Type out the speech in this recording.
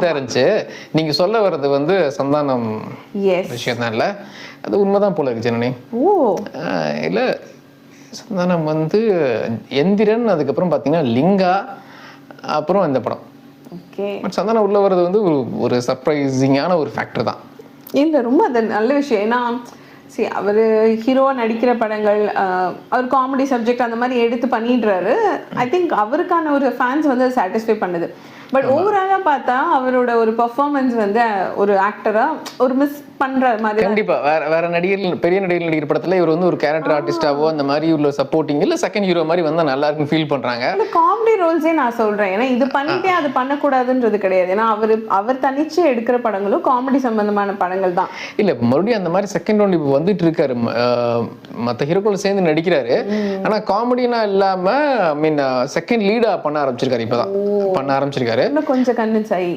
தான் இருந்துச்சு. நீங்க சொல்ல வர்றது வந்து சந்தானம் விஷயம் தான் இல்ல, அது உண்மைதான் போல இருக்கு ஜனனி. இல்ல சந்தானம் வந்து எந்திரன், அதுக்கப்புறம் பாத்தீங்கன்னா லிங்கா, அப்புறம் இந்த படம். பட் சந்தானம் உள்ள வர்றது வந்து ஒரு சர்ப்ரைசிங்கான ஒரு ஃபேக்டர் தான். இல்ல ரொம்ப அது நல்ல விஷயம். ஏன்னா அவர் ஹீரோவா நடிக்கிற படங்கள், அவர் காமெடி சப்ஜெக்ட் அந்த மாதிரி எடுத்து பண்ணிடுறாரு. ஐ திங்க் அவருக்கான ஒரு ஃபேன்ஸ் வந்து சாட்டிஸ்ஃபை பண்ணுது. பட் ஓவராலா பார்த்தா அவரோட ஒரு பெர்ஃபார்மன்ஸ் வந்து ஒரு ஆக்டரா ஒரு மிஸ் பண்ற மாதிரி. கண்டிப்பா வேற நடிகர்கள், பெரிய நடிகர்கள் நடிக்கிற படத்துல இவர் வந்து ஒரு கேரக்டர் ஆர்டிஸ்டாவோ அந்த மாதிரி உள்ள சப்போர்ட்டிங் இல்ல செகண்ட் ஹீரோ மாதிரி வந்தா நல்லா இருக்குன்னு ஃபீல் பண்றாங்க. இந்த காமெடி ரோல்ஸே நான் சொல்றேன். ஏன்னா இது பண்ணிட்டே அது பண்ணக்கூடாதுன்றது கிடையாது. ஏன்னா அவர் தனிச்சு எடுக்கிற படங்களும் காமெடி சம்பந்தமான படங்கள் தான். இல்ல மறுபடியும் அந்த மாதிரி செகண்ட் ரவுண்ட் இப்போ வந்துட்டு இருக்காரு, மற்ற ஹீரோக்கள் சேர்ந்து நடிக்கிறாரு. ஆனா காமெடினா இல்லாம ஐ மீன் செகண்ட் லீடா பண்ண ஆரம்பிச்சிருக்காரு. இப்பதான் பண்ண ஆரம்பிச்சிருக்காரு. இன்னும் கொஞ்சம் கன்வின்ஸ் ஆகி